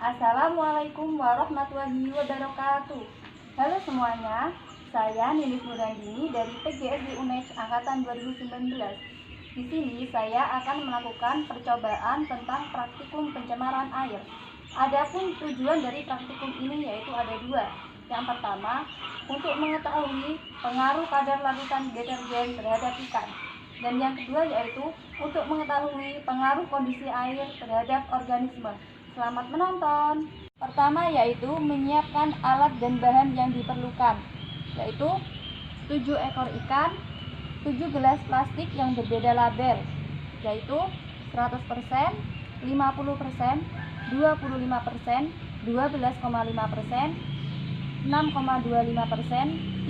Assalamualaikum warahmatullahi wabarakatuh. Halo semuanya, saya Ninis Nurandini dari PGSD UNES Angkatan 2019. Di sini saya akan melakukan percobaan tentang praktikum pencemaran air. Adapun tujuan dari praktikum ini yaitu ada dua. Yang pertama, untuk mengetahui pengaruh kadar larutan deterjen terhadap ikan. Dan yang kedua yaitu untuk mengetahui pengaruh kondisi air terhadap organisme. Selamat menonton. Pertama yaitu menyiapkan alat dan bahan yang diperlukan, yaitu 7 ekor ikan, 7 gelas plastik yang berbeda label, yaitu 100%, 50%, 25%, 12,5%, 6,25%,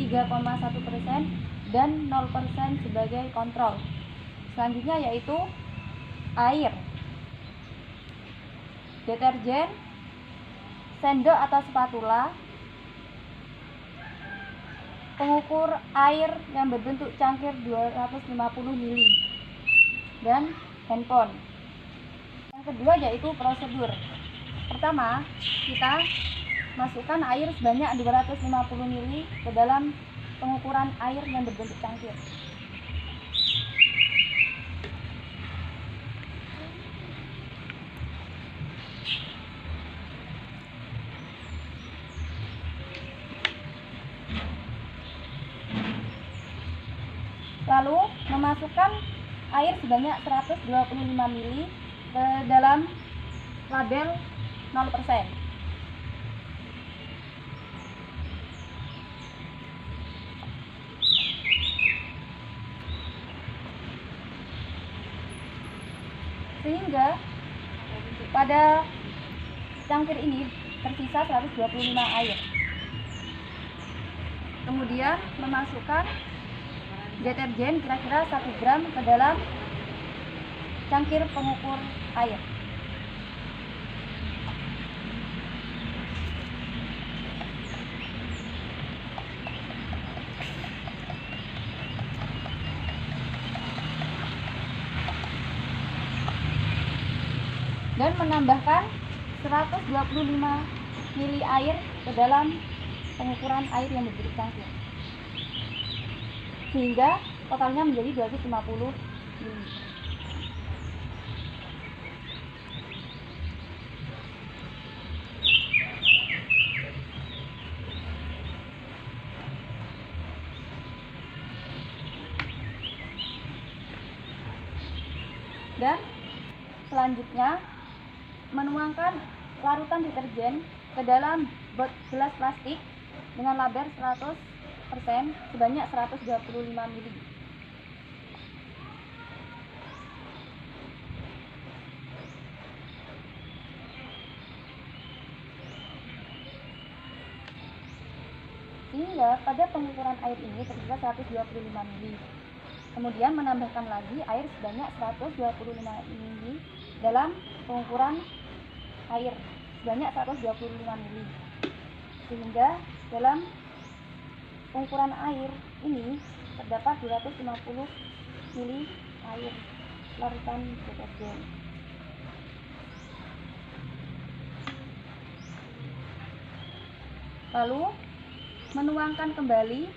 3,1%, dan 0% sebagai kontrol. Selanjutnya yaitu air, deterjen, sendok atau spatula, pengukur air yang berbentuk cangkir 250 ml, dan handphone. Yang kedua yaitu prosedur. Pertama, kita masukkan air sebanyak 250 ml ke dalam pengukuran air yang berbentuk cangkir. Lalu memasukkan air sebanyak 125 ml ke dalam label 0%. Sehingga pada cangkir ini tersisa 125 air. Kemudian memasukkan deterjen kira-kira 1 gram ke dalam cangkir pengukur air. Dan menambahkan 125 ml air ke dalam pengukuran air yang berbentuk cangkir, sehingga totalnya menjadi 250 ml. Dan selanjutnya menuangkan larutan deterjen ke dalam gelas plastik dengan label 100% sebanyak 125 ml. Sehingga pada pengukuran air ini tersisa 125 ml. Kemudian menambahkan lagi air sebanyak 125 ml dalam pengukuran air sebanyak 125 ml. Sehingga dalam pengukuran air ini terdapat 250 ml air larutan deterjen. Lalu menuangkan kembali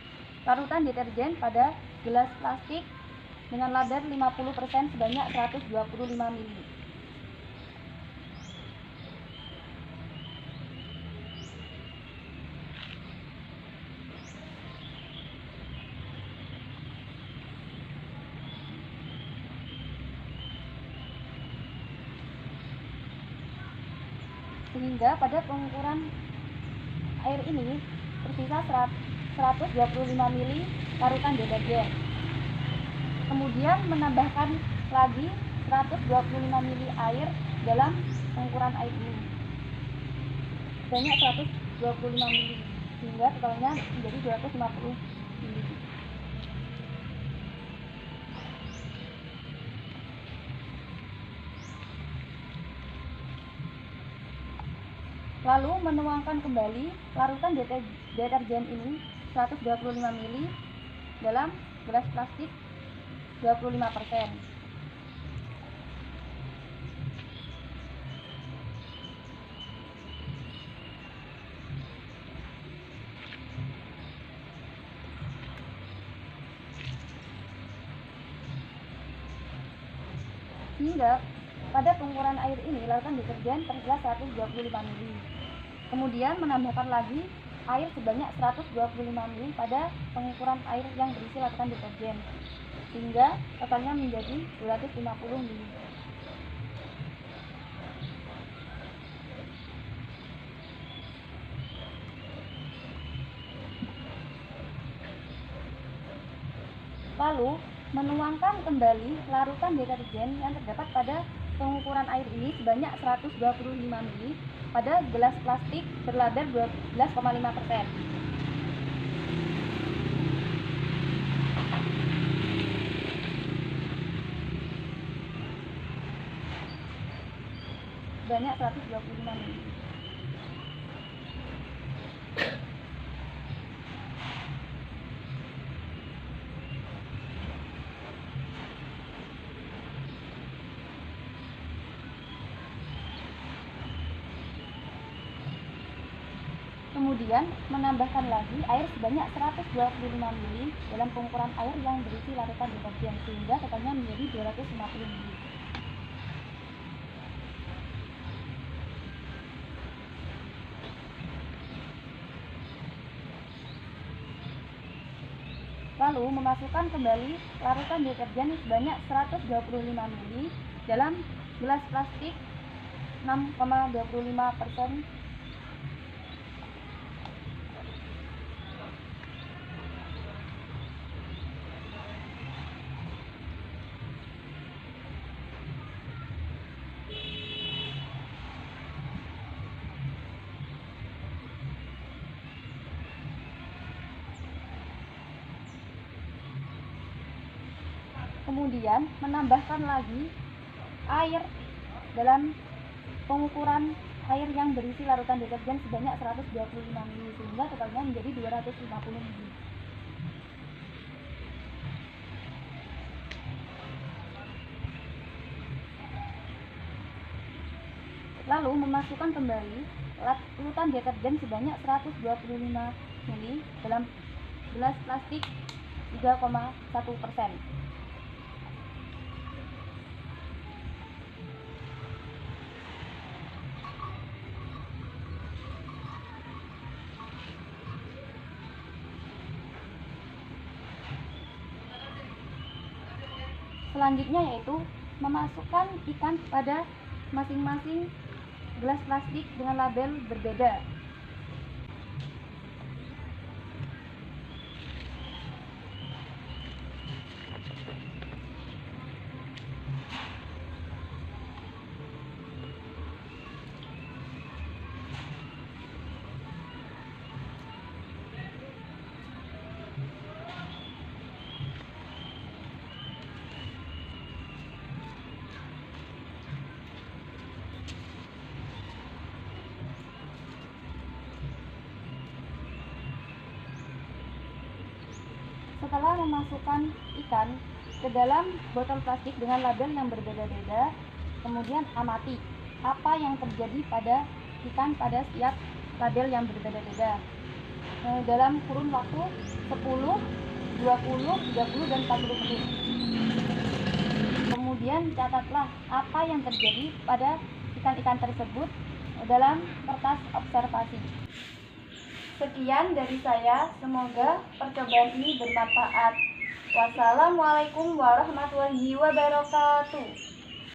larutan deterjen pada gelas plastik dengan label 50% sebanyak 125 ml. Sehingga pada pengukuran air ini tersisa 125 ml larutan deterjen. Kemudian menambahkan lagi 125 ml air dalam pengukuran air ini sebanyak 125 ml, sehingga totalnya menjadi 250 ml. Lalu menuangkan kembali larutan deterjen ini 125 ml dalam gelas plastik 25%. Hingga pada pengukuran air ini larutan deterjen per gelas 125 ml. Kemudian menambahkan lagi air sebanyak 125 ml pada pengukuran air yang berisi larutan deterjen, sehingga totalnya menjadi 250 ml. Lalu, menuangkan kembali larutan deterjen yang terdapat pada pengukuran air ini sebanyak 125 ml pada gelas plastik berlabel 12,5%. Sebanyak 125 ml. Kemudian menambahkan lagi air sebanyak 125 ml dalam pengukuran air yang berisi larutan deterjen, sehingga totalnya menjadi 250 ml. Lalu memasukkan kembali larutan deterjen sebanyak 125 ml dalam gelas plastik 6,25%. Kemudian menambahkan lagi air dalam pengukuran air yang berisi larutan deterjen sebanyak 125 ml, sehingga totalnya menjadi 250 ml. Lalu memasukkan kembali larutan deterjen sebanyak 125 ml dalam gelas plastik 3,1%. Selanjutnya yaitu memasukkan ikan pada masing-masing gelas plastik dengan label berbeda. Setelah memasukkan ikan ke dalam botol plastik dengan label yang berbeda-beda, kemudian amati apa yang terjadi pada ikan pada setiap label yang berbeda-beda dalam kurun waktu 10, 20, 30, dan 40 menit. Kemudian catatlah apa yang terjadi pada ikan-ikan tersebut dalam kertas observasi. Sekian dari saya, semoga percobaan ini bermanfaat. Wassalamualaikum warahmatullahi wabarakatuh.